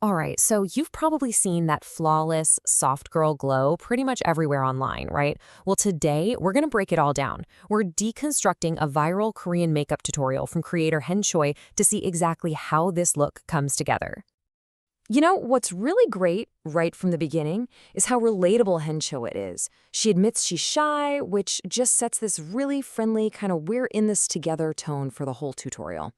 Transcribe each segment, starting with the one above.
All right, so you've probably seen that flawless, soft girl glow pretty much everywhere online, right? Well, today we're going to break it all down. We're deconstructing a viral Korean makeup tutorial from creator Hen Choi to see exactly how this look comes together. You know, what's really great right from the beginning is how relatable Hen Choi is. She admits she's shy, which just sets this really friendly, kind of we're in this together tone for the whole tutorial.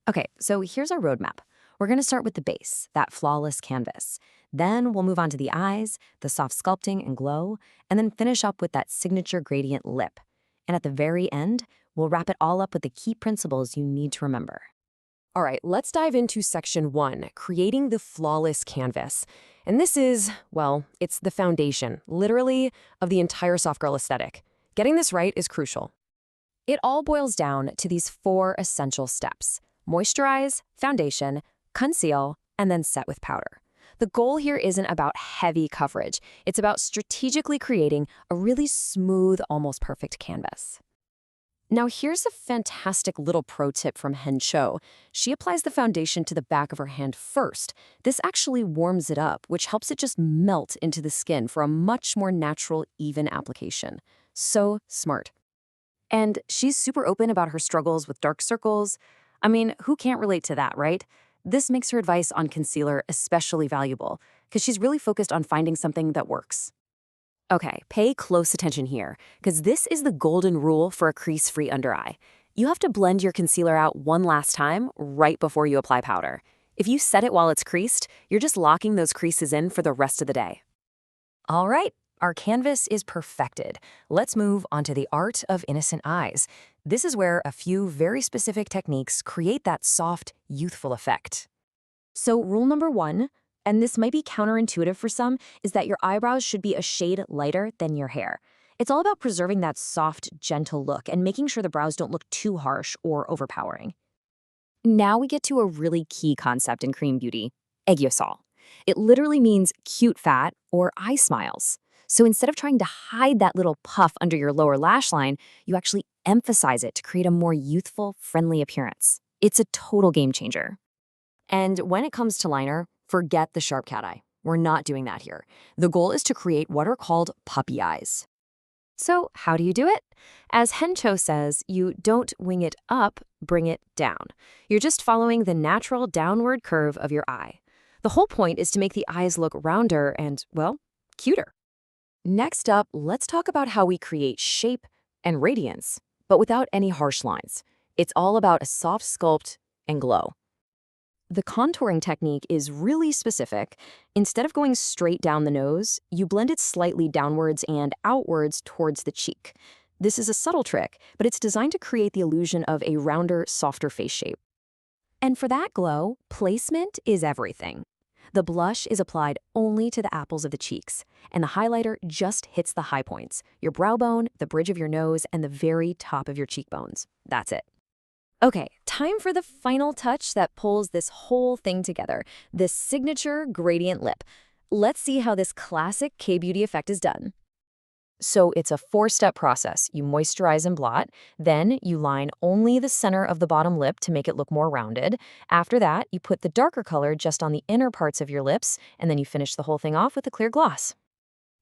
Okay, so here's our roadmap. We're going to start with the base, that flawless canvas. Then we'll move on to the eyes, the soft sculpting and glow, and then finish up with that signature gradient lip. And at the very end, we'll wrap it all up with the key principles you need to remember. All right, let's dive into section 1, creating the flawless canvas. And this is, well, it's the foundation, literally, of the entire soft girl aesthetic. Getting this right is crucial. It all boils down to these 4 essential steps: moisturize, foundation, conceal, and then set with powder. The goal here isn't about heavy coverage. It's about strategically creating a really smooth, almost perfect canvas. Now, here's a fantastic little pro tip from Hen Cho. She applies the foundation to the back of her hand first. This actually warms it up, which helps it just melt into the skin for a much more natural, even application. So smart. And she's super open about her struggles with dark circles. I mean, who can't relate to that, right? This makes her advice on concealer especially valuable, because she's really focused on finding something that works. Okay, pay close attention here, because this is the golden rule for a crease-free under eye. You have to blend your concealer out one last time right before you apply powder. If you set it while it's creased, you're just locking those creases in for the rest of the day. All right, our canvas is perfected. Let's move on to the art of innocent eyes. This is where a few very specific techniques create that soft, youthful effect. So rule number 1, and this might be counterintuitive for some, is that your eyebrows should be a shade lighter than your hair. It's all about preserving that soft, gentle look and making sure the brows don't look too harsh or overpowering. Now we get to a really key concept in Korean beauty, aegyeosal. It literally means cute fat or eye smiles. So instead of trying to hide that little puff under your lower lash line, you actually emphasize it to create a more youthful, friendly appearance. It's a total game changer. And when it comes to liner, forget the sharp cat eye. We're not doing that here. The goal is to create what are called puppy eyes. So how do you do it? As Hen Cho says, you don't wing it up, bring it down. You're just following the natural downward curve of your eye. The whole point is to make the eyes look rounder and, well, cuter. Next up, let's talk about how we create shape and radiance, but without any harsh lines. It's all about a soft sculpt and glow. The contouring technique is really specific. Instead of going straight down the nose, you blend it slightly downwards and outwards towards the cheek. This is a subtle trick, but it's designed to create the illusion of a rounder, softer face shape. And for that glow, placement is everything. The blush is applied only to the apples of the cheeks, and the highlighter just hits the high points, your brow bone, the bridge of your nose, and the very top of your cheekbones. That's it. Okay, time for the final touch that pulls this whole thing together, this signature gradient lip. Let's see how this classic K-beauty effect is done. So it's a 4-step process. You moisturize and blot, then you line only the center of the bottom lip to make it look more rounded. After that, you put the darker color just on the inner parts of your lips, and then you finish the whole thing off with a clear gloss.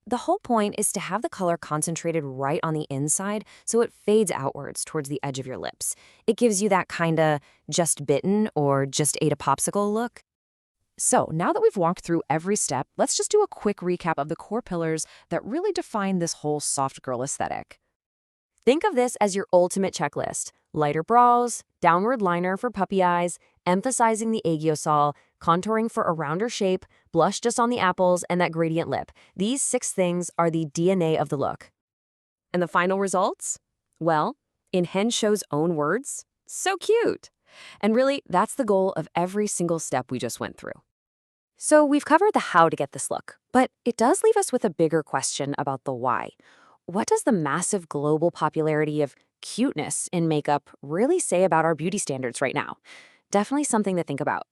The whole point is to have the color concentrated right on the inside so it fades outwards towards the edge of your lips. It gives you that kinda just bitten or just ate a popsicle look. So now that we've walked through every step, let's just do a quick recap of the core pillars that really define this whole soft girl aesthetic. Think of this as your ultimate checklist: lighter brows, downward liner for puppy eyes, emphasizing the aegyeosal, contouring for a rounder shape, blush just on the apples, and that gradient lip. These 6 things are the DNA of the look. And the final results? Well, in Hen Cho's own words, so cute. And really, that's the goal of every single step we just went through. So we've covered the how to get this look, but it does leave us with a bigger question about the why. What does the massive global popularity of cuteness in makeup really say about our beauty standards right now? Definitely something to think about.